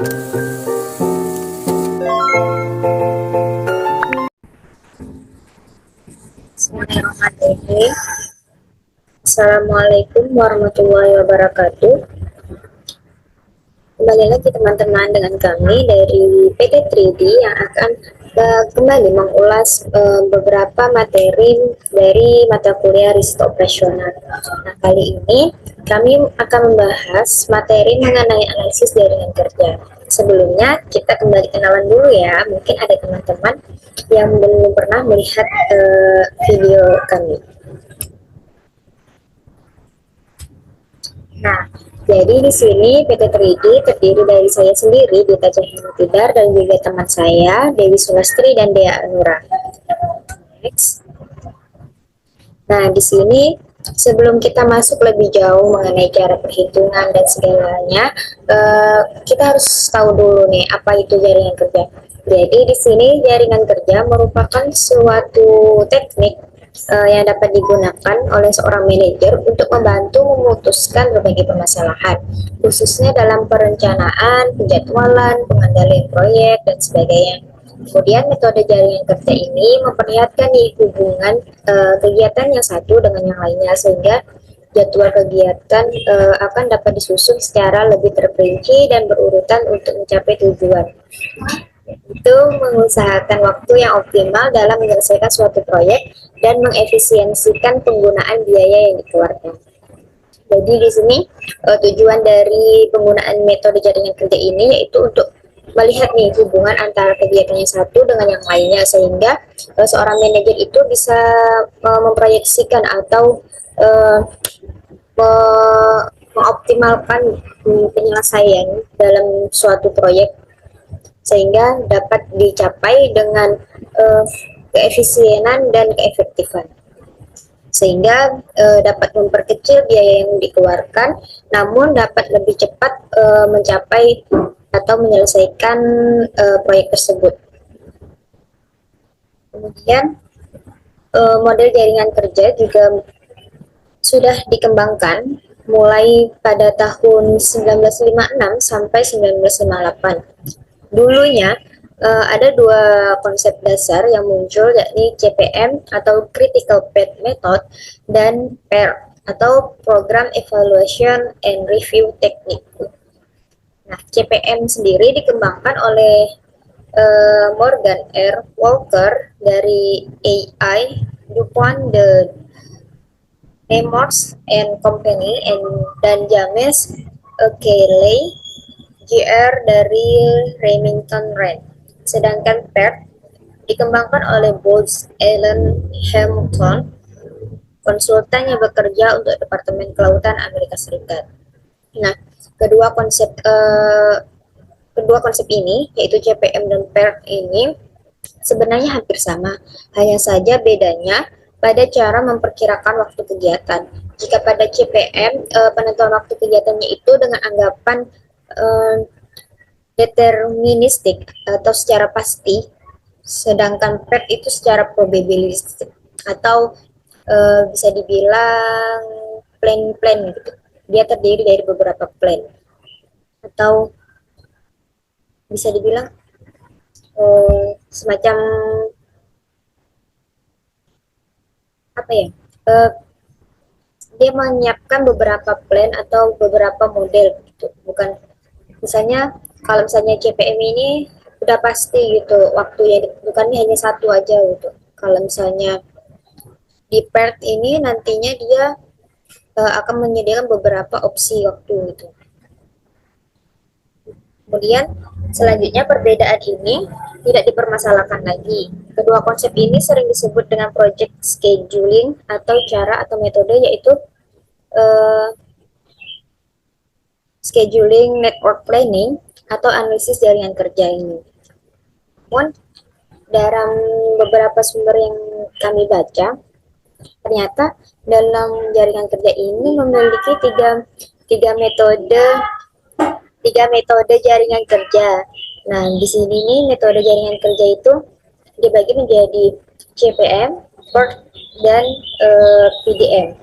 Bismillahirrahmanirrahim. Assalamualaikum warahmatullahi wabarakatuh. Kembali lagi teman-teman dengan kami dari PT 3D yang akan kembali mengulas beberapa materi dari mata kuliah riset operasional. Nah, kali ini kami akan membahas materi mengenai analisis jaringan kerja. Sebelumnya kita kembali kenalan dulu ya. Mungkin ada teman-teman yang belum pernah melihat video kami. Nah, jadi di sini PT 3D terdiri dari saya sendiri, Dita Cahyatidar, dan juga teman saya, Dewi Sulastri dan Dea Anura. Next. Nah, di sini sebelum kita masuk lebih jauh mengenai cara perhitungan dan segalanya, kita harus tahu dulu nih apa itu jaringan kerja. Jadi di sini jaringan kerja merupakan suatu teknik yang dapat digunakan oleh seorang manajer untuk membantu memutuskan berbagai permasalahan, khususnya dalam perencanaan, penjadwalan, pengendalian proyek, dan sebagainya. Kemudian metode jaringan kerja ini memperlihatkan nih hubungan kegiatan yang satu dengan yang lainnya, sehingga jadwal kegiatan akan dapat disusun secara lebih terperinci dan berurutan untuk mencapai tujuan. Itu mengusahakan waktu yang optimal dalam menyelesaikan suatu proyek dan mengefisiensikan penggunaan biaya yang dikeluarkan. Jadi di sini tujuan dari penggunaan metode jaringan kerja ini yaitu untuk melihat nih hubungan antara kegiatan yang satu dengan yang lainnya, sehingga seorang manajer itu bisa memproyeksikan atau uh, mengoptimalkan penyelesaian dalam suatu proyek sehingga dapat dicapai dengan keefisienan dan keefektifan, sehingga dapat memperkecil biaya yang dikeluarkan, namun dapat lebih cepat mencapai atau menyelesaikan proyek tersebut. Kemudian model jaringan kerja juga sudah dikembangkan mulai pada tahun 1956 sampai 1958. Dulunya ada dua konsep dasar yang muncul, yakni CPM atau Critical Path Method dan PER atau Program Evaluation and Review Technique. Nah, CPM sendiri dikembangkan oleh Morgan R. Walker dari AI, DuPont, The Nemours and Company, dan James Cayley Jr. dari Remington Rand. Sedangkan PERT dikembangkan oleh Booz Allen Hamilton, konsultan yang bekerja untuk Departemen Kelautan Amerika Serikat. Nah, kedua konsep ini, yaitu CPM dan PERT ini sebenarnya hampir sama, hanya saja bedanya pada cara memperkirakan waktu kegiatan. Jika pada CPM, penentuan waktu kegiatannya itu dengan anggapan deterministik atau secara pasti, sedangkan PERT itu secara probabilistik atau bisa dibilang plan gitu. Dia terdiri dari beberapa plan atau bisa dibilang semacam apa ya? Dia menyiapkan beberapa plan atau beberapa model gitu. Bukan misalnya kalau misalnya CPM ini udah pasti gitu waktunya ditentukannya hanya satu aja gitu. Kalau misalnya di PERT ini nantinya dia akan menyediakan beberapa opsi waktu gitu. Kemudian selanjutnya perbedaan ini tidak dipermasalahkan lagi. Kedua konsep ini sering disebut dengan project scheduling atau cara atau metode, yaitu scheduling, network planning, atau analisis jaringan kerja ini. Namun dalam beberapa sumber yang kami baca, ternyata dalam jaringan kerja ini memiliki tiga metode jaringan kerja. Nah, di sini nih metode jaringan kerja itu dibagi menjadi CPM, PERT, dan PDM.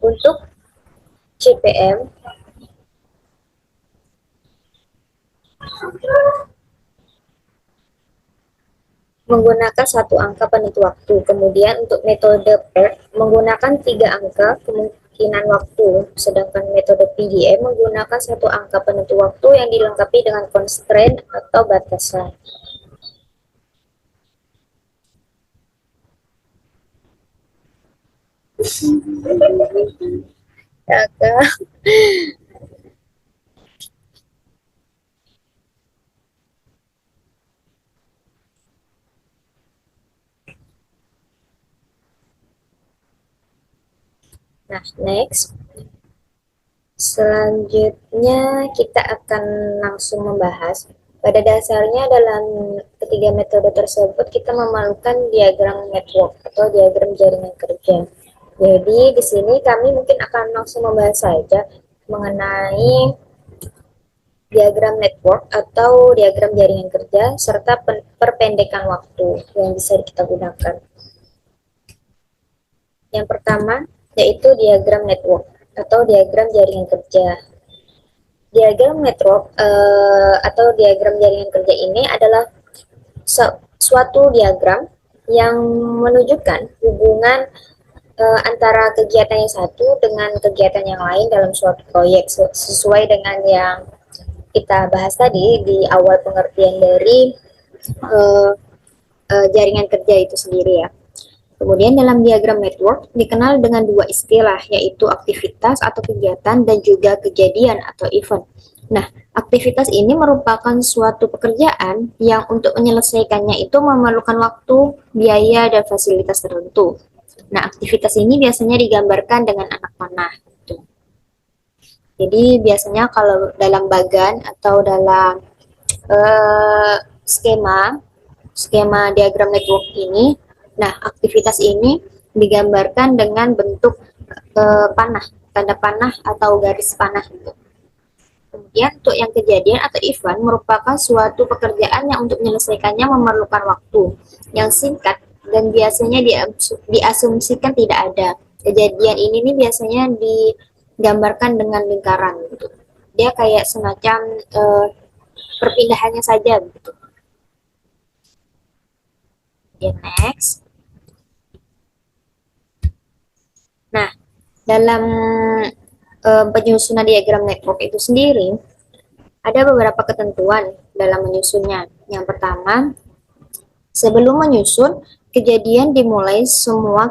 Untuk CPM menggunakan satu angka penentu waktu. Kemudian untuk metode PER menggunakan 3 angka kemungkinan waktu, sedangkan metode PDM menggunakan satu angka penentu waktu yang dilengkapi dengan constraint atau batasan. Nah, next. Selanjutnya kita akan langsung membahas. Pada dasarnya dalam ketiga metode tersebut kita memerlukan diagram network atau diagram jaringan kerja. Jadi di sini kami mungkin akan langsung membahas saja mengenai diagram network atau diagram jaringan kerja serta perpendekan waktu yang bisa kita gunakan. Yang pertama yaitu diagram network atau diagram jaringan kerja. Diagram network atau diagram jaringan kerja ini adalah suatu diagram yang menunjukkan hubungan antara kegiatan yang satu dengan kegiatan yang lain dalam suatu proyek sesuai dengan yang kita bahas tadi di awal pengertian dari jaringan kerja itu sendiri ya. Kemudian dalam diagram network dikenal dengan dua istilah, yaitu aktivitas atau kegiatan dan juga kejadian atau event. Nah, aktivitas ini merupakan suatu pekerjaan yang untuk menyelesaikannya itu memerlukan waktu, biaya, dan fasilitas tertentu. Nah, aktivitas ini biasanya digambarkan dengan anak panah. Jadi biasanya kalau dalam bagan atau dalam skema diagram network ini, nah, aktivitas ini digambarkan dengan bentuk panah, tanda panah atau garis panah gitu. Kemudian untuk yang kejadian atau event merupakan suatu pekerjaan yang untuk menyelesaikannya memerlukan waktu yang singkat dan biasanya diasumsikan tidak ada. Kejadian ini nih biasanya digambarkan dengan lingkaran gitu. Dia kayak semacam perpindahannya saja gitu. Ya, next. Nah, dalam penyusunan diagram network itu sendiri, ada beberapa ketentuan dalam menyusunnya. Yang pertama, sebelum menyusun, kejadian dimulai semua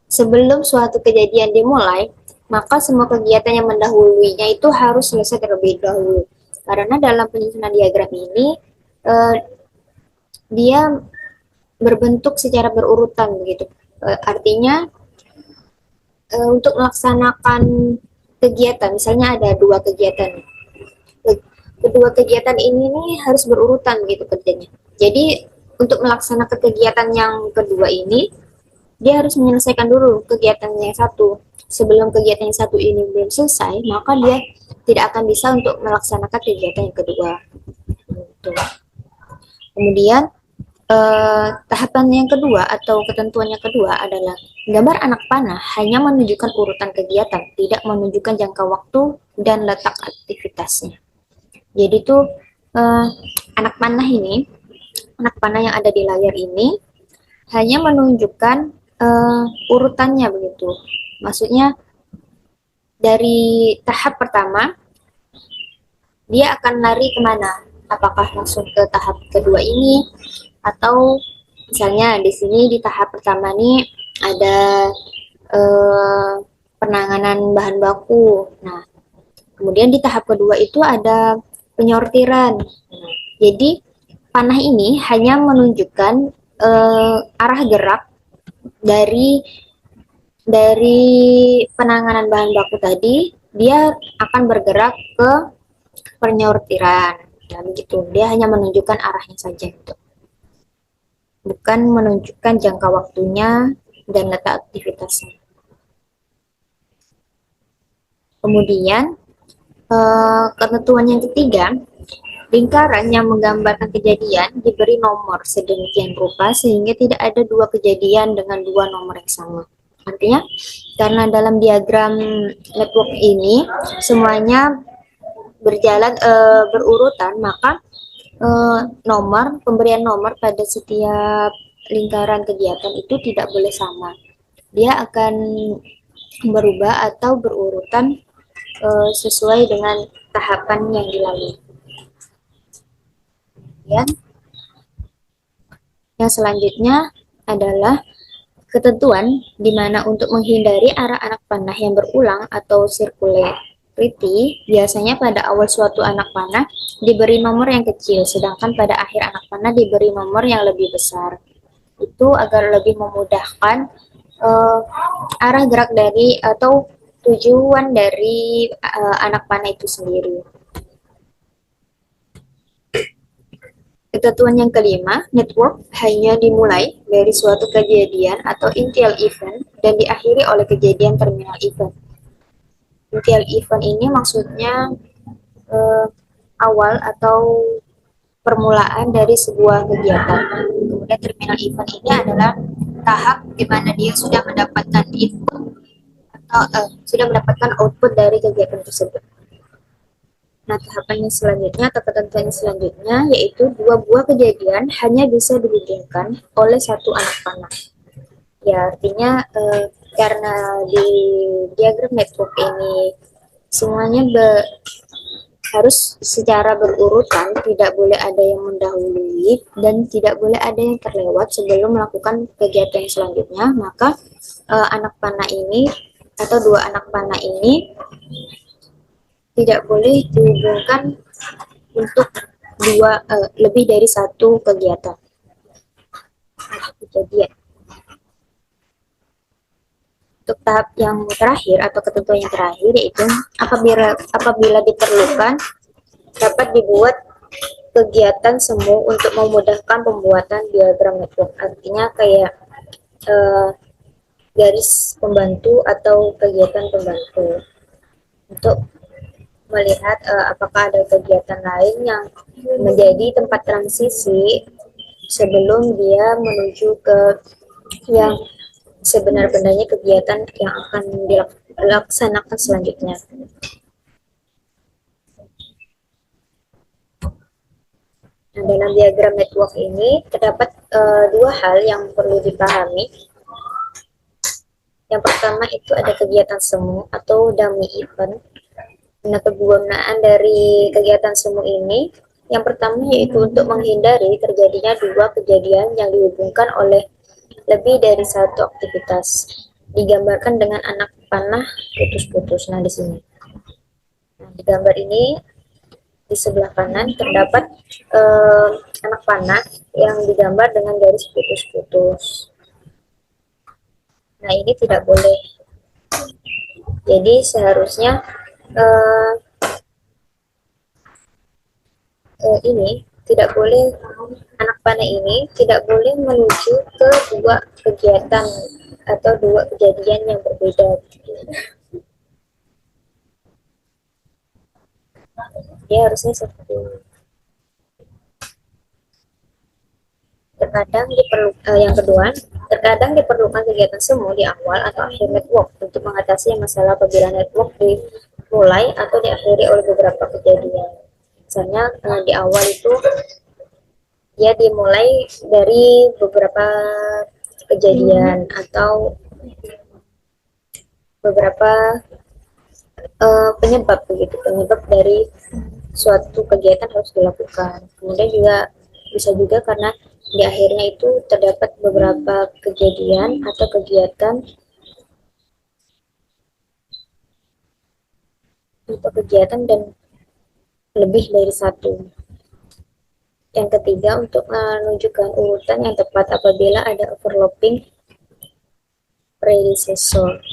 sebelum suatu kejadian dimulai, maka semua kegiatan yang mendahulunya itu harus selesai terlebih dahulu. Karena dalam penyusunan diagram ini, dia berbentuk secara berurutan begitu. Artinya untuk melaksanakan kegiatan, misalnya ada dua kegiatan, kedua kegiatan ini nih harus berurutan gitu kerjanya. Jadi untuk melaksanakan kegiatan yang kedua ini, dia harus menyelesaikan dulu kegiatan yang satu. Sebelum kegiatan yang satu ini belum selesai, maka dia tidak akan bisa untuk melaksanakan kegiatan yang kedua. Gitu. Kemudian tahapan yang kedua atau ketentuan yang kedua adalah gambar anak panah hanya menunjukkan urutan kegiatan, tidak menunjukkan jangka waktu dan letak aktivitasnya. Jadi tuh anak panah yang ada di layar ini hanya menunjukkan urutannya begitu. Maksudnya dari tahap pertama dia akan lari kemana? Apakah langsung ke tahap kedua ini? Atau misalnya di sini di tahap pertama nih ada penanganan bahan baku. Nah, kemudian di tahap kedua itu ada penyortiran. Nah, jadi panah ini hanya menunjukkan arah gerak dari penanganan bahan baku tadi, dia akan bergerak ke penyortiran. Dan begitu, dia hanya menunjukkan arahnya saja gitu. Bukan menunjukkan jangka waktunya dan letak aktivitasnya. Kemudian ketentuan yang ketiga, lingkaran yang menggambarkan kejadian diberi nomor sedemikian rupa sehingga tidak ada dua kejadian dengan dua nomor yang sama. Artinya, karena dalam diagram network ini semuanya berjalan berurutan, maka pemberian nomor pada setiap lingkaran kegiatan itu tidak boleh sama. Dia akan berubah atau berurutan sesuai dengan tahapan yang dilalui. Ya. Yang selanjutnya adalah ketentuan di mana untuk menghindari arah anak panah yang berulang atau circularity, biasanya pada awal suatu anak panah diberi nomor yang kecil, sedangkan pada akhir anak panah diberi nomor yang lebih besar. Itu agar lebih memudahkan arah gerak dari atau tujuan dari anak panah itu sendiri. Ketentuan yang kelima, network hanya dimulai dari suatu kejadian atau initial event dan diakhiri oleh kejadian terminal event. Initial event ini maksudnya awal atau permulaan dari sebuah kegiatan. Kemudian terminal event ini adalah tahap di mana dia sudah mendapatkan input atau sudah mendapatkan output dari kegiatan tersebut. Nah, tahapannya selanjutnya atau ketentuannya selanjutnya yaitu dua buah kejadian hanya bisa dihubungkan oleh satu anak panah. Ya, artinya karena di diagram network ini semuanya harus secara berurutan, tidak boleh ada yang mendahului dan tidak boleh ada yang terlewat sebelum melakukan kegiatan yang selanjutnya, maka anak panah ini atau dua anak panah ini tidak boleh dihubungkan untuk lebih dari satu kegiatan. Kejadian. Untuk tahap yang terakhir atau ketentuan yang terakhir yaitu apabila diperlukan dapat dibuat kegiatan semu untuk memudahkan pembuatan diagram network. Artinya kayak garis pembantu atau kegiatan pembantu untuk melihat apakah ada kegiatan lain yang menjadi tempat transisi sebelum dia menuju ke yang sebenar-benarnya kegiatan yang akan dilaksanakan selanjutnya. Nah, dalam diagram network ini terdapat dua hal yang perlu dipahami. Yang pertama itu ada kegiatan semu atau dummy event. Nah, kegunaan dari kegiatan semu ini yang pertama yaitu untuk menghindari terjadinya dua kejadian yang dihubungkan oleh lebih dari satu aktivitas. Digambarkan dengan anak panah putus-putus. Nah, di sini. Nah, di gambar ini di sebelah kanan terdapat anak panah yang digambar dengan garis putus-putus. Nah, ini tidak boleh. Jadi seharusnya ini tidak boleh, anak panah ini tidak boleh menuju ke dua kegiatan atau dua kejadian yang berbeda. Dia harusnya seperti ini. Yang kedua, terkadang diperlukan kegiatan semu di awal atau akhir network untuk mengatasi masalah apabila network dimulai atau diakhiri oleh beberapa kejadian. Misalnya di awal itu dia dimulai dari beberapa kejadian atau beberapa penyebab dari suatu kegiatan harus dilakukan. Kemudian juga bisa juga karena di akhirnya itu terdapat beberapa kejadian atau kegiatan dan lebih dari satu. Yang ketiga, untuk menunjukkan urutan yang tepat apabila ada overlapping predecessor.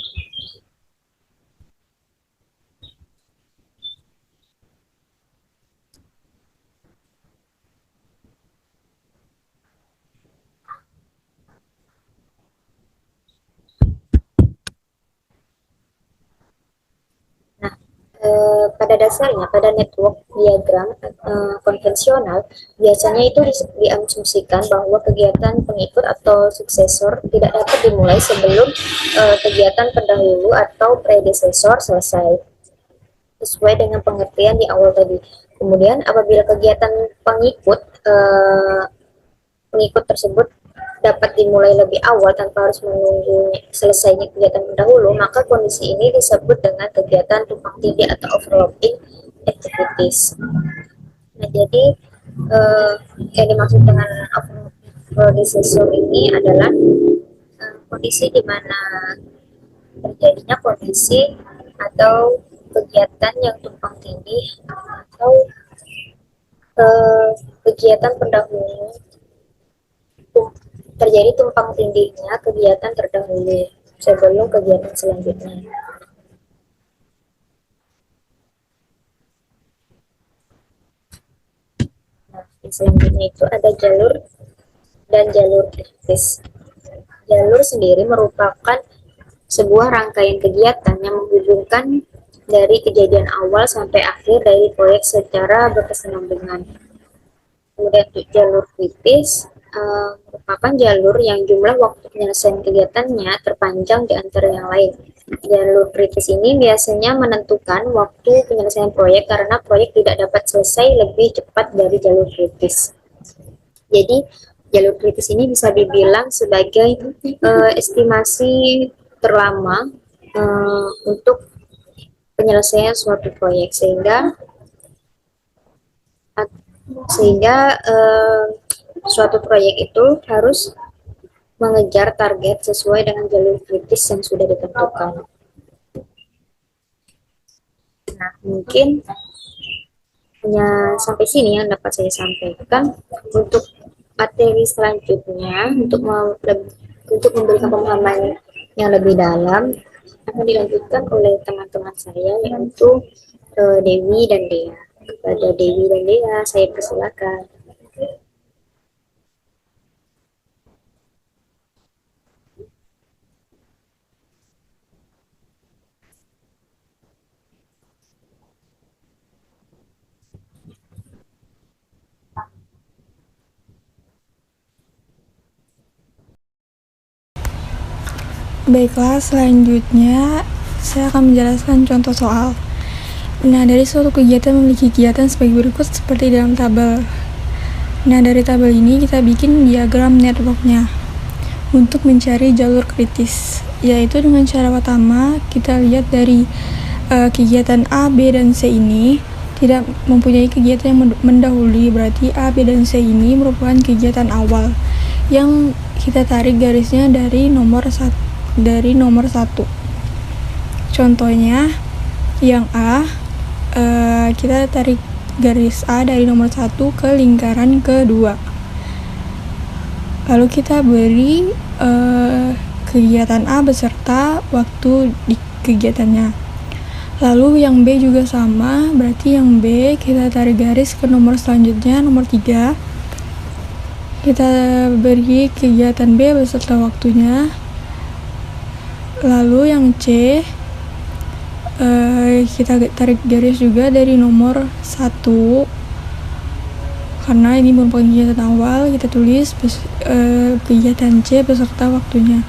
Pada dasarnya pada network diagram konvensional biasanya itu diasumsikan bahwa kegiatan pengikut atau suksesor tidak dapat dimulai sebelum kegiatan pendahulu atau predecessor selesai. sesuai dengan pengertian di awal tadi. Kemudian apabila kegiatan pengikut tersebut dapat dimulai lebih awal tanpa harus menunggu selesainya kegiatan pendahulu, maka kondisi ini disebut dengan kegiatan tumpang tindih atau overlapping activities. Nah, jadi yang dimaksud dengan overlapping ini adalah kondisi di mana terjadinya kondisi atau kegiatan yang tumpang tindih atau kegiatan pendahulu terjadi tumpang tindihnya kegiatan terdahulu sebelum kegiatan selanjutnya. Nah, selanjutnya itu ada jalur dan jalur kritis. Jalur sendiri merupakan sebuah rangkaian kegiatan yang menghubungkan dari kejadian awal sampai akhir dari proyek secara berkesinambungan. Kemudian jalur kritis merupakan jalur yang jumlah waktu penyelesaian kegiatannya terpanjang di antara yang lain. Jalur kritis ini biasanya menentukan waktu penyelesaian proyek karena proyek tidak dapat selesai lebih cepat dari jalur kritis. Jadi jalur kritis ini bisa dibilang sebagai estimasi terlama untuk penyelesaian suatu proyek sehingga suatu proyek itu harus mengejar target sesuai dengan jalur kritis yang sudah ditentukan. Nah, mungkin hanya sampai sini yang dapat saya sampaikan. Untuk materi selanjutnya, untuk memberikan pemahaman yang lebih dalam, akan dilanjutkan oleh teman-teman saya, yaitu Dewi dan Dea. Kepada Dewi dan Dea, saya persilakan. Baiklah, selanjutnya saya akan menjelaskan contoh soal. Nah, dari suatu kegiatan memiliki kegiatan sebagai berikut seperti dalam tabel. Nah, dari tabel ini kita bikin diagram networknya untuk mencari jalur kritis, yaitu dengan cara pertama kita lihat dari kegiatan A, B, dan C ini tidak mempunyai kegiatan yang mendahului, berarti A, B, dan C ini merupakan kegiatan awal yang kita tarik garisnya dari nomor 1. Contohnya yang A, kita tarik garis A dari nomor 1 ke lingkaran kedua. Lalu kita beri kegiatan A beserta waktu di kegiatannya. Lalu yang B juga sama, berarti yang B kita tarik garis ke nomor selanjutnya, nomor 3. Kita beri kegiatan B beserta waktunya. Lalu yang C kita tarik garis juga dari nomor 1, karena ini merupakan kegiatan awal. Kita tulis kegiatan C beserta waktunya.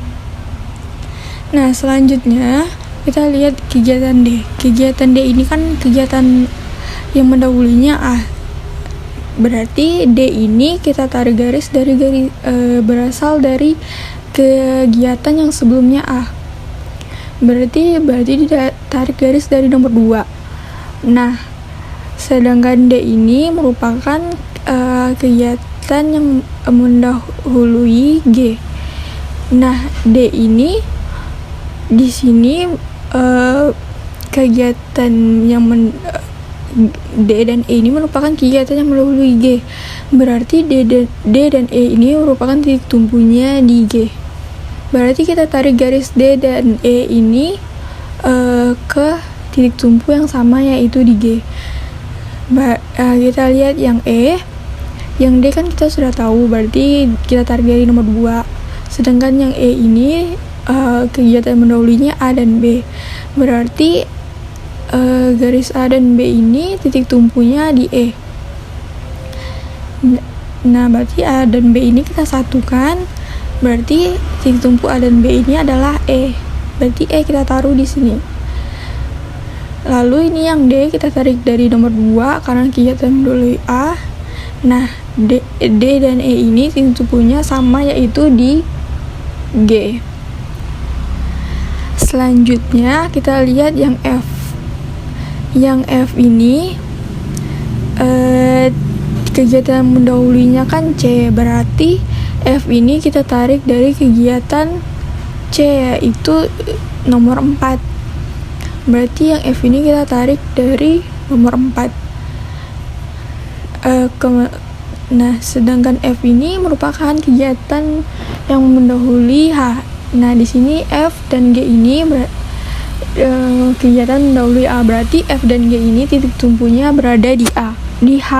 Nah, selanjutnya kita lihat kegiatan D. Kegiatan D ini kan kegiatan yang mendahulunya A, berarti D ini kita tarik garis dari berasal dari kegiatan yang sebelumnya A. Berarti tarik garis dari nomor 2. Nah, sedangkan D ini merupakan kegiatan yang mendahului G. Nah, D ini di sini kegiatan yang D dan E ini merupakan kegiatan yang mendahului G. Berarti D dan E ini merupakan titik tumpunya di G. Berarti kita tarik garis D dan E ini ke titik tumpu yang sama, yaitu di G. Kita lihat yang E, yang D kan kita sudah tahu, berarti kita tarik dari nomor 2. Sedangkan yang E ini kegiatan mendahulunya A dan B. Berarti garis A dan B ini titik tumpunya di E. Nah, berarti A dan B ini kita satukan. Berarti titik tumpu A dan B ini adalah E. Berarti E kita taruh di sini. lalu ini yang D kita tarik dari nomor 2 karena kegiatan mendahului A. Nah, D dan E ini titik tumpunya sama, yaitu di G. Selanjutnya kita lihat yang F. Yang F ini kegiatan mendahulunya kan C, berarti F ini kita tarik dari kegiatan C, yaitu nomor 4. Berarti yang F ini kita tarik dari nomor 4. Nah, sedangkan F ini merupakan kegiatan yang mendahului H. Nah, di sini F dan G ini kegiatan mendahului A, berarti F dan G ini titik tumpunya berada di H.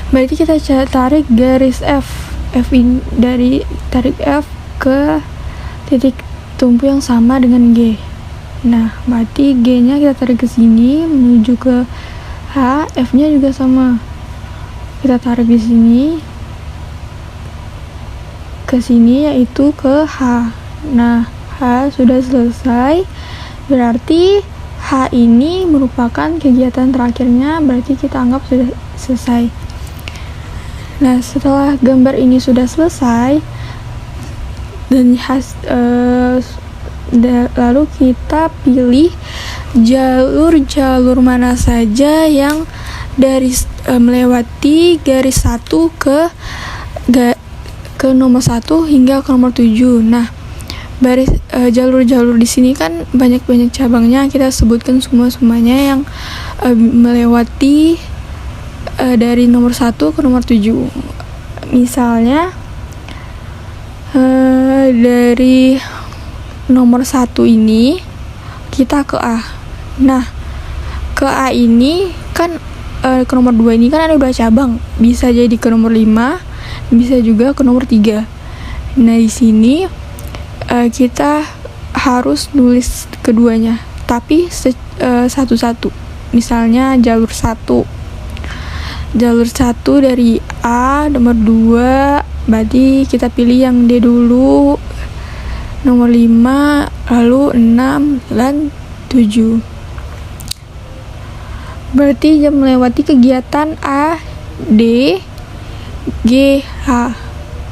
Berarti kita tarik garis F ini tarik F ke titik tumpu yang sama dengan G. Nah, berarti G-nya kita tarik ke sini menuju ke H, F-nya juga sama. Kita tarik di sini ke sini, yaitu ke H. Nah, H sudah selesai. Berarti H ini merupakan kegiatan terakhirnya, berarti kita anggap sudah selesai. Nah, setelah gambar ini sudah selesai dan lalu kita pilih jalur-jalur mana saja yang dari melewati garis 1 ke nomor 1 hingga ke nomor 7. Nah, jalur-jalur di sini kan banyak cabangnya, kita sebutkan semuanya yang melewati dari nomor 1 ke nomor 7. Misalnya dari nomor 1 ini kita ke A. Nah, ke A ini kan ke nomor 2 ini kan ada 2 cabang. Bisa jadi ke nomor 5, bisa juga ke nomor 3. Nah, di sini kita harus nulis keduanya, tapi satu-satu. Misalnya jalur 1 dari A, nomor 2, berarti kita pilih yang D dulu, nomor 5, lalu 6, dan 7. Berarti jam melewati kegiatan A, D, G, H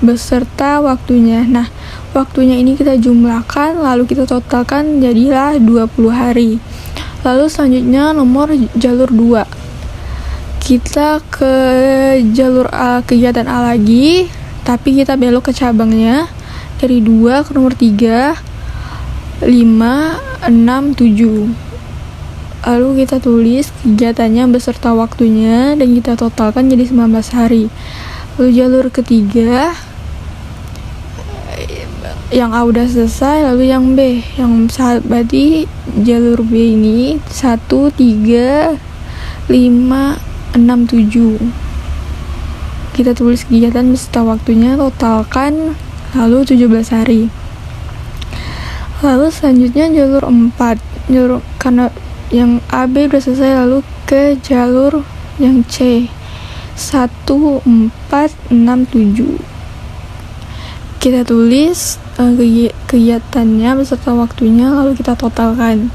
beserta waktunya. Nah, waktunya ini kita jumlahkan, lalu kita totalkan, jadilah 20 hari. Lalu selanjutnya nomor jalur 2. Kita ke jalur A, kegiatan A lagi, tapi kita belok ke cabangnya dari 2 ke nomor 3, 5, 6, 7. Lalu kita tulis kegiatannya beserta waktunya dan kita totalkan jadi 19 hari. Lalu jalur ketiga, yang A udah selesai, lalu yang B, berarti jalur B ini 1, 3, 5, 6, 7. Kita tulis kegiatan beserta waktunya, totalkan, lalu 17 hari. Lalu selanjutnya jalur 4, karena yang A, B udah selesai, lalu ke jalur yang C, 1, 4, 6, 7. Kita tulis kegiatannya beserta waktunya, lalu kita totalkan.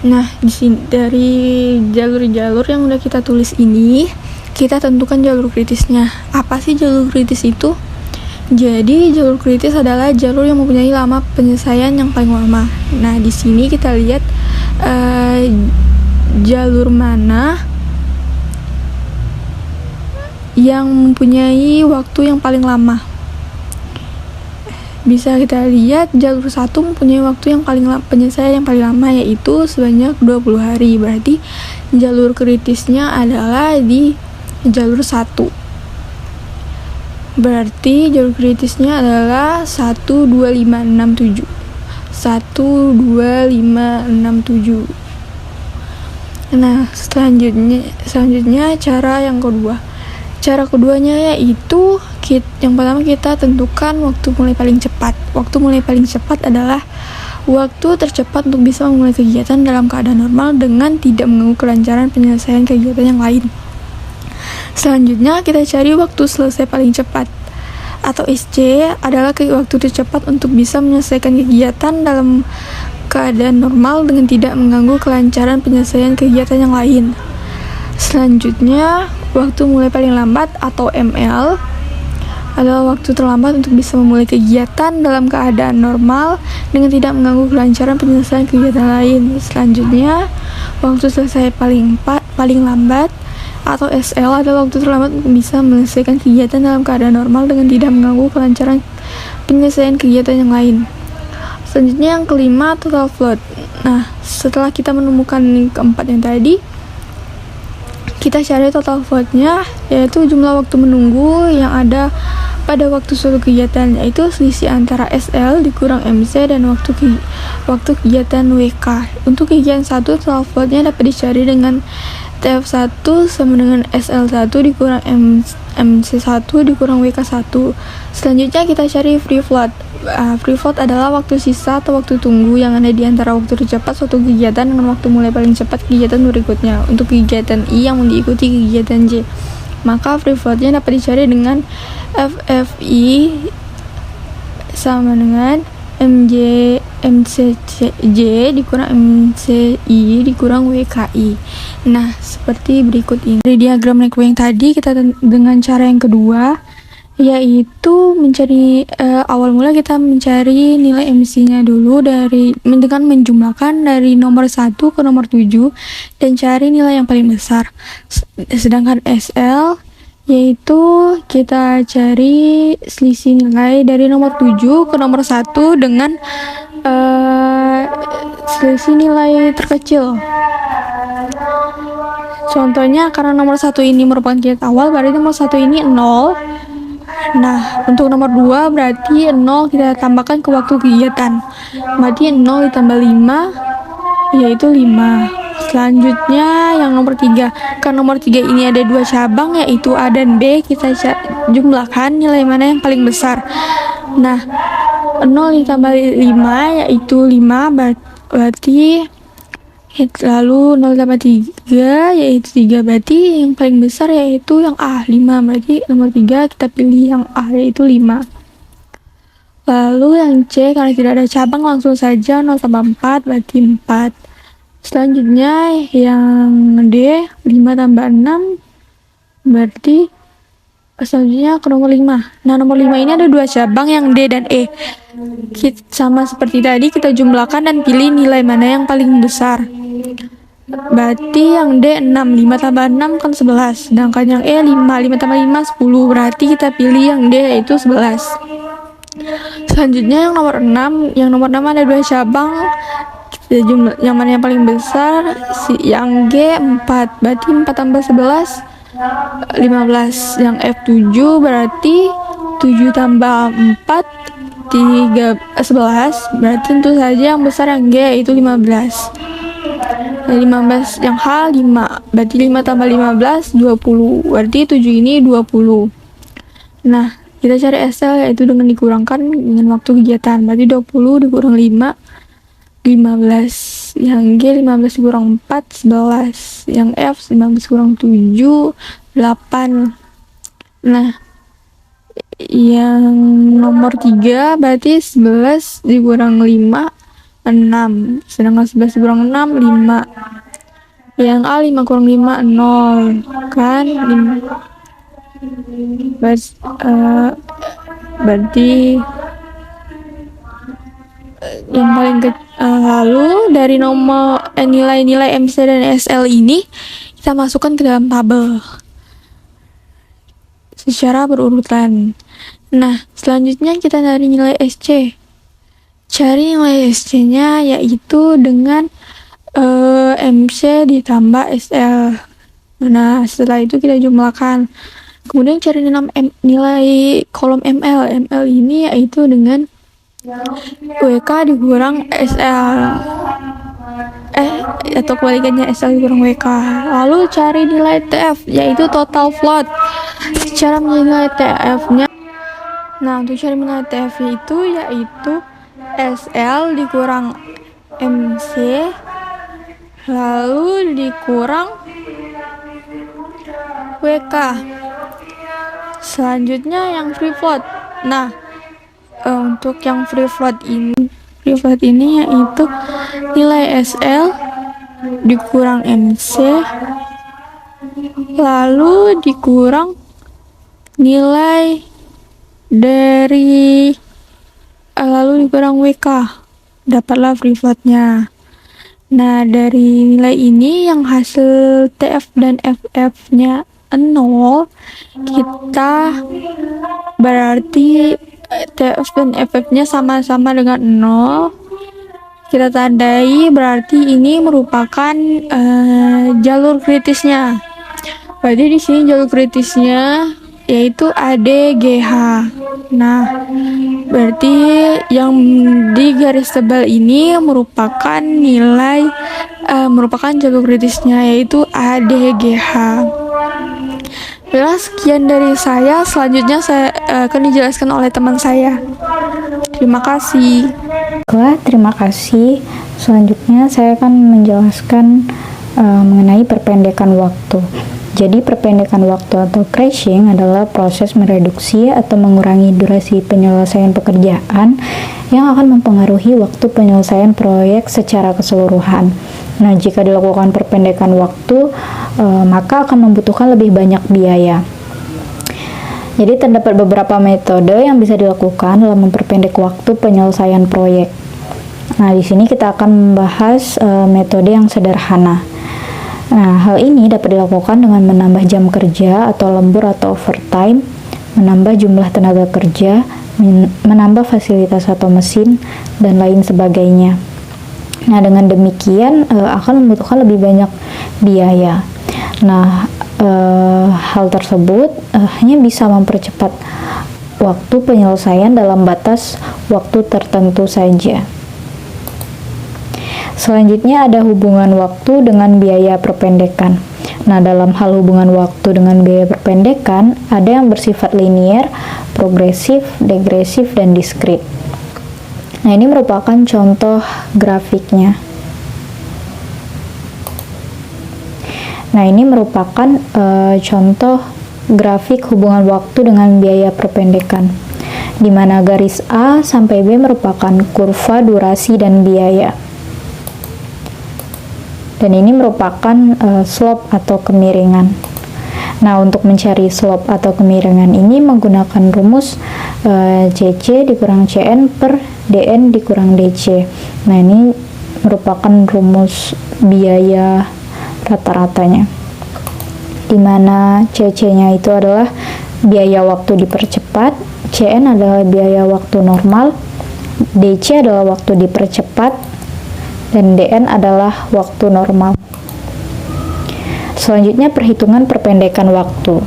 Nah, di sini dari jalur-jalur yang udah kita tulis ini, kita tentukan jalur kritisnya. Apa sih jalur kritis itu? Jadi jalur kritis adalah jalur yang mempunyai lama penyelesaian yang paling lama. Nah, di sini kita lihat jalur mana yang mempunyai waktu yang paling lama. Bisa kita lihat jalur 1 mempunyai waktu yang paling penyelesaian yang paling lama, yaitu sebanyak 20 hari. Berarti jalur kritisnya adalah di jalur 1. Berarti jalur kritisnya adalah 1, 2, 5, 6, 7. 1, 2, 5, 6, 7. Nah, selanjutnya cara yang kedua. Cara keduanya yaitu yang pertama kita tentukan waktu mulai paling cepat. Waktu mulai paling cepat adalah waktu tercepat untuk bisa memulai kegiatan dalam keadaan normal dengan tidak mengganggu kelancaran penyelesaian kegiatan yang lain. Selanjutnya kita cari waktu selesai paling cepat, atau SC adalah waktu tercepat untuk bisa menyelesaikan kegiatan dalam keadaan normal dengan tidak mengganggu kelancaran penyelesaian kegiatan yang lain. Selanjutnya, waktu mulai paling lambat atau ML adalah waktu terlambat untuk bisa memulai kegiatan dalam keadaan normal dengan tidak mengganggu kelancaran penyelesaian kegiatan lain. Selanjutnya, waktu selesai paling lambat atau SL adalah waktu terlambat untuk bisa menyelesaikan kegiatan dalam keadaan normal dengan tidak mengganggu kelancaran penyelesaian kegiatan yang lain. Selanjutnya yang kelima, total float. Nah, setelah kita menemukan keempat yang tadi, kita cari total floatnya, yaitu jumlah waktu menunggu yang ada pada waktu suatu kegiatan, yaitu selisih antara SL dikurang MC dan waktu kegiatan WK. Untuk kegiatan 1, total floatnya dapat dicari dengan TF1 sama dengan SL1 dikurang MC1 dikurang WK1. Selanjutnya kita cari free float. Free float adalah waktu sisa atau waktu tunggu yang ada di antara waktu tercepat suatu kegiatan dengan waktu mulai paling cepat kegiatan berikutnya. Untuk kegiatan I yang diikuti kegiatan J, maka free floatnya dapat dicari dengan FFI sama dengan MCJ dikurang MCI dikurang WKI. Nah, seperti berikut ini. Dari diagram Neko yang tadi, kita dengan cara yang kedua, yaitu mencari awal mula kita mencari nilai MC-nya dulu dengan menjumlahkan dari nomor 1 ke nomor 7 dan cari nilai yang paling besar. Sedangkan SL yaitu kita cari selisih nilai dari nomor 7 ke nomor 1 dengan selisih nilai terkecil. Contohnya, karena nomor 1 ini merupakan kegiatan awal, berarti nomor 1 ini 0. Nah, untuk nomor 2 berarti 0 kita tambahkan ke waktu kegiatan. Berarti 0 ditambah 5 yaitu 5. Selanjutnya yang nomor 3. Karena nomor 3 ini ada 2 cabang yaitu A dan B, kita jumlahkan nilai mana yang paling besar. Nah, 0 ditambah 5 yaitu 5, berarti lalu 0 tambah 3 yaitu 3, berarti yang paling besar yaitu yang A, 5. Berarti nomor 3 kita pilih yang A yaitu 5. Lalu yang C, karena tidak ada cabang langsung saja 0 tambah 4 berarti 4. Selanjutnya yang D, 5 tambah 6 berarti selanjutnya ke nomor 5. Nah, nomor 5 ini ada 2 cabang yang D dan E. Sama seperti tadi, kita jumlahkan dan pilih nilai mana yang paling besar. Berarti yang D 6, 5 tambah 6 kan 11. Sedangkan yang E 5, 5 tambah 5 10. Berarti kita pilih yang D yaitu 11. Selanjutnya yang nomor 6. Yang nomor 6 ada 2 cabang. Kita yang mana yang paling besar? Yang G 4. Berarti 4 tambah 11 15. Yang F 7 berarti 7 tambah 4 11. Berarti tentu saja yang besar yang G yaitu 15. 15 yang H 5. Berarti 5 tambah 15 20. Berarti 7 ini 20. Nah, kita cari SL yaitu dengan dikurangkan dengan waktu kegiatan. Berarti 20 dikurang 5 15. Yang G 15 dikurang 4 11. Yang F 15 kurang 7 8. Nah, yang nomor 3 berarti 11 dikurang 5 6. Sedangkan 11 dikurang 6 5. Yang A 5 kurang 5 0 kan 5. Berarti yang paling lalu dari nomor nilai-nilai MC dan SL ini kita masukkan ke dalam tabel secara berurutan. Nah, selanjutnya kita cari nilai SC. Cari nilai SC-nya yaitu dengan MC ditambah SL. Nah, setelah itu kita jumlahkan. Kemudian cari nilai kolom ML. ML ini yaitu dengan WK dikurang SL. Atau kebalikannya SL dikurang WK. Lalu cari nilai TF yaitu total float. Cara menilai TF-nya. Nah, untuk cari nilai TF itu yaitu SL dikurang MC lalu dikurang WK. Selanjutnya yang free float. Nah, untuk yang free float ini privat ini yaitu nilai SL dikurang MC lalu dikurang nilai dari lalu dikurang WK, dapatlah privatnya. Nah, dari nilai ini yang hasil TF dan FF-nya 0, kita berarti TF dan FF-nya sama-sama dengan 0. Kita tandai berarti ini merupakan jalur kritisnya. Berarti di sini jalur kritisnya yaitu ADGH. Nah, berarti yang di garis tebal ini merupakan nilai merupakan jalur kritisnya yaitu ADGH. Baiklah, sekian dari saya. Selanjutnya saya akan dijelaskan oleh teman saya. Terima kasih. Terima kasih. Selanjutnya saya akan menjelaskan mengenai perpendekan waktu. Jadi perpendekan waktu atau crashing adalah proses mereduksi atau mengurangi durasi penyelesaian pekerjaan yang akan mempengaruhi waktu penyelesaian proyek secara keseluruhan. Nah, jika dilakukan perpendekan waktu, maka akan membutuhkan lebih banyak biaya. Jadi terdapat beberapa metode yang bisa dilakukan dalam memperpendek waktu penyelesaian proyek. Nah, di sini kita akan membahas metode yang sederhana. Nah, hal ini dapat dilakukan dengan menambah jam kerja atau lembur atau overtime, menambah jumlah tenaga kerja, menambah fasilitas atau mesin, dan lain sebagainya. Nah, dengan demikian akan membutuhkan lebih banyak biaya. Nah, hal tersebut hanya bisa mempercepat waktu penyelesaian dalam batas waktu tertentu saja. Selanjutnya ada hubungan waktu dengan biaya perpendekan. Nah, dalam hal hubungan waktu dengan biaya perpendekan, ada yang bersifat linear, progresif, degresif, dan diskrit. Nah, ini merupakan contoh grafiknya. Nah, ini merupakan contoh grafik hubungan waktu dengan biaya perpendekan, di mana garis A sampai B merupakan kurva durasi dan biaya. Dan ini merupakan slope atau kemiringan. Nah, untuk mencari slope atau kemiringan ini menggunakan rumus CC dikurang CN per DN dikurang DC. Nah, ini merupakan rumus biaya rata-ratanya, di mana CC-nya itu adalah biaya waktu dipercepat, CN adalah biaya waktu normal, DC adalah waktu dipercepat, dan DN adalah waktu normal. Selanjutnya perhitungan perpendekan waktu.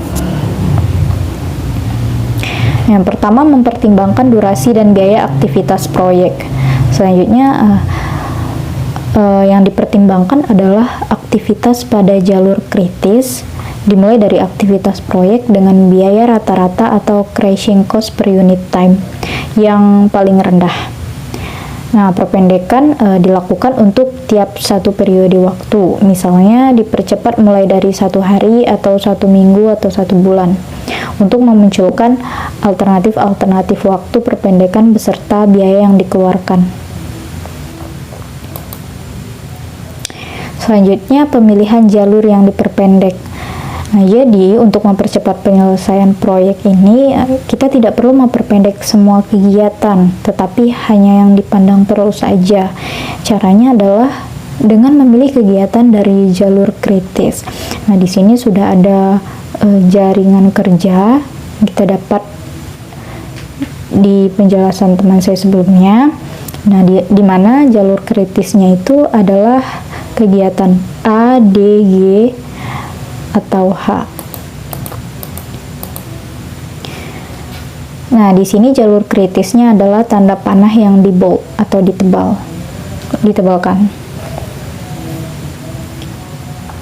Yang pertama, mempertimbangkan durasi dan biaya aktivitas proyek. Selanjutnya yang dipertimbangkan adalah aktivitas pada jalur kritis, dimulai dari aktivitas proyek dengan biaya rata-rata atau crashing cost per unit time yang paling rendah. Nah, perpendekan dilakukan untuk tiap satu periode waktu. Misalnya dipercepat mulai dari 1 hari atau 1 minggu atau 1 bulan untuk memunculkan alternatif-alternatif waktu perpendekan beserta biaya yang dikeluarkan. Selanjutnya, pemilihan jalur yang diperpendek. Nah, jadi untuk mempercepat penyelesaian proyek ini, kita tidak perlu memperpendek semua kegiatan, tetapi hanya yang dipandang perlu saja. Caranya adalah dengan memilih kegiatan dari jalur kritis. Nah, di sini sudah ada jaringan kerja, kita dapat di penjelasan teman saya sebelumnya. Nah, di mana jalur kritisnya itu adalah kegiatan A, D, G, atau H. Nah, di sini jalur kritisnya adalah tanda panah yang di bold atau ditebalkan.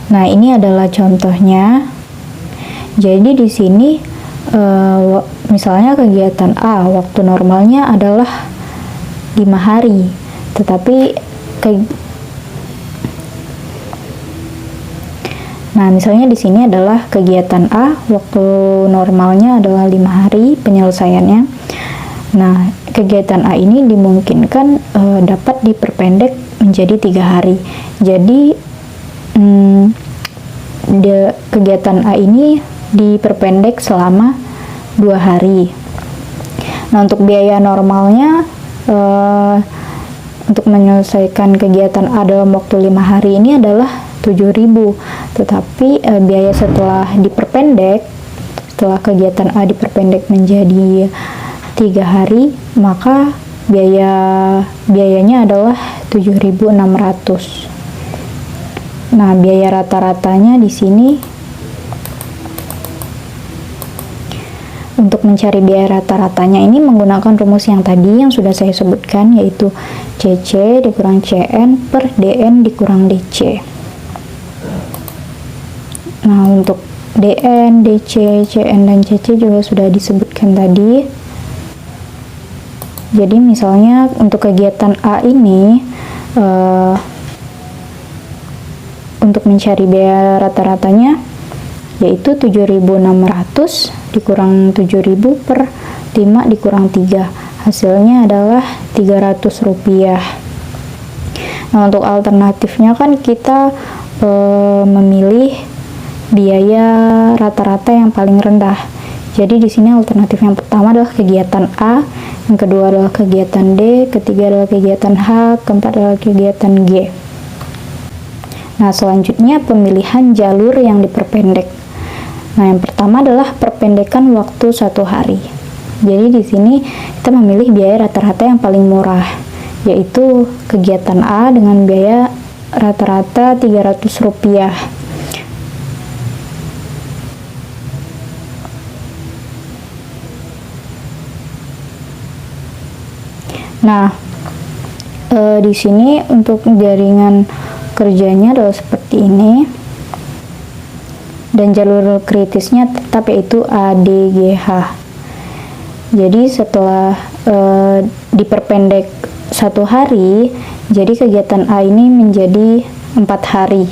Nah, ini adalah contohnya. Jadi di sini misalnya kegiatan A, waktu normalnya adalah 5 hari, tetapi nah, misalnya di sini adalah kegiatan A, waktu normalnya adalah 5 hari penyelesaiannya. Nah, kegiatan A ini dimungkinkan dapat diperpendek menjadi 3 hari. Jadi kegiatan A ini diperpendek selama 2 hari. Nah, untuk biaya normalnya untuk menyelesaikan kegiatan A dalam waktu 5 hari ini adalah 7.000. Tetapi biaya setelah kegiatan A diperpendek menjadi 3 hari, maka biayanya adalah 7.600. Nah, biaya rata-ratanya di sini, untuk mencari biaya rata-ratanya ini menggunakan rumus yang tadi yang sudah saya sebutkan, yaitu CC dikurang CN per DN dikurang DC. Nah, untuk DN, DC, CN, dan CC juga sudah disebutkan tadi. Jadi misalnya untuk kegiatan A ini, untuk mencari biaya rata-ratanya yaitu 7.600 dikurang 7.000 per 5 dikurang 3. Hasilnya adalah 300 rupiah. Nah, untuk alternatifnya kan kita memilih biaya rata-rata yang paling rendah. Jadi di sini alternatif yang pertama adalah kegiatan A, yang kedua adalah kegiatan D, ketiga adalah kegiatan H, keempat adalah kegiatan G. Nah, selanjutnya pemilihan jalur yang diperpendek. Nah, yang pertama adalah perpendekan waktu 1 hari. Jadi di sini kita memilih biaya rata-rata yang paling murah, yaitu kegiatan A dengan biaya rata-rata 300 rupiah. Nah, di sini untuk jaringan kerjanya adalah seperti ini. Dan jalur kritisnya tetap yaitu ADGH. Jadi setelah diperpendek 1 hari, jadi kegiatan A ini menjadi 4 hari.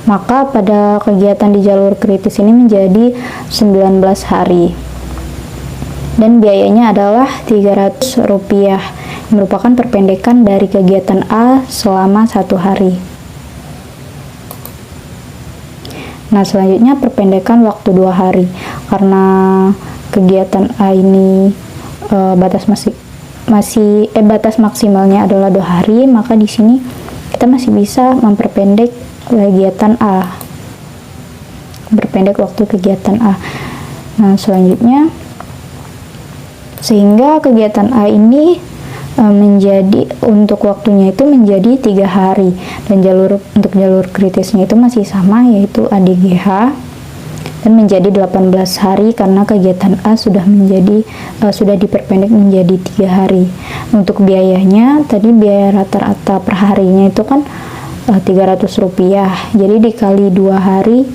Maka pada kegiatan di jalur kritis ini menjadi 19 hari. Dan biayanya adalah 300 rupiah, merupakan perpendekan dari kegiatan A selama 1 hari. Nah, selanjutnya perpendekan waktu 2 hari. Karena kegiatan A ini batas maksimalnya adalah 2 hari, maka di sini kita masih bisa memperpendek kegiatan A. Berpendek waktu kegiatan A. Nah, selanjutnya sehingga kegiatan A ini menjadi untuk waktunya itu menjadi 3 hari, dan untuk jalur kritisnya itu masih sama, yaitu ADGH, dan menjadi 18 hari karena kegiatan A sudah diperpendek menjadi 3 hari. Untuk biayanya tadi biaya rata-rata per harinya itu kan 300 rupiah, jadi dikali 2 hari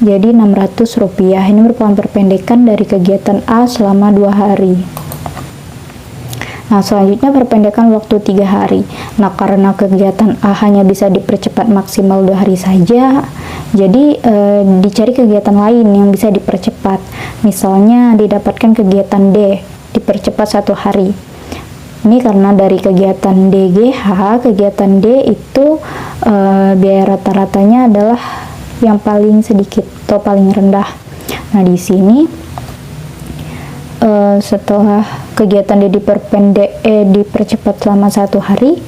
jadi 600 rupiah. Ini merupakan perpendekan dari kegiatan A selama 2 hari. Nah, selanjutnya perpendekan waktu 3 hari. Nah, karena kegiatan A hanya bisa dipercepat maksimal 2 hari saja, jadi dicari kegiatan lain yang bisa dipercepat. Misalnya didapatkan kegiatan D, dipercepat 1 hari. Ini karena dari kegiatan DGH, kegiatan D itu biaya rata-ratanya adalah yang paling sedikit atau paling rendah. Nah, di sini setelah kegiatan dipercepat selama 1 hari,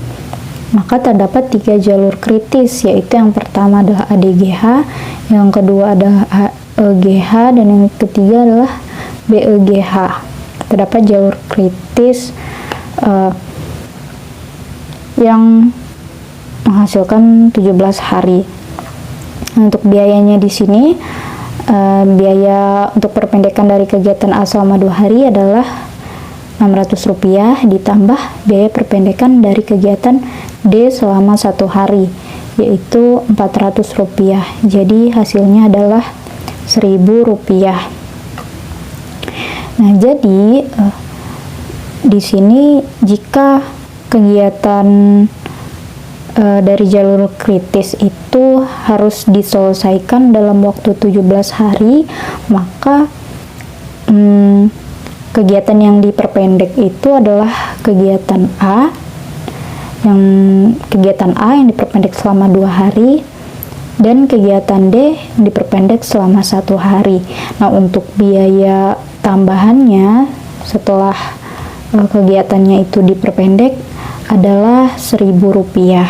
maka terdapat 3 jalur kritis, yaitu yang pertama adalah ADGH, yang kedua adalah AEGH, dan yang ketiga adalah BEGH. Terdapat jalur kritis yang menghasilkan 17 hari. Untuk biayanya di sini, biaya untuk perpendekan dari kegiatan A selama 2 hari adalah 600 rupiah ditambah biaya perpendekan dari kegiatan D selama 1 hari, yaitu 400 rupiah. Jadi hasilnya adalah 1.000 rupiah. Nah, jadi di sini jika kegiatan dari jalur kritis itu harus diselesaikan dalam waktu 17 hari, maka Kegiatan yang diperpendek itu adalah kegiatan A, yang diperpendek selama 2 hari, dan kegiatan D yang diperpendek selama 1 hari. Nah, untuk biaya tambahannya setelah kegiatannya itu diperpendek adalah Rp1.000.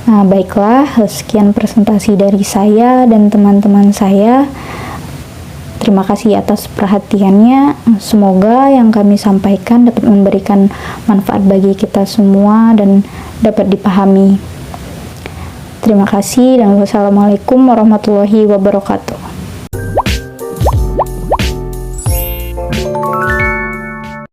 Nah, baiklah, sekian presentasi dari saya dan teman-teman saya. Terima kasih atas perhatiannya. Semoga yang kami sampaikan dapat memberikan manfaat bagi kita semua dan dapat dipahami. Terima kasih dan wassalamualaikum warahmatullahi wabarakatuh.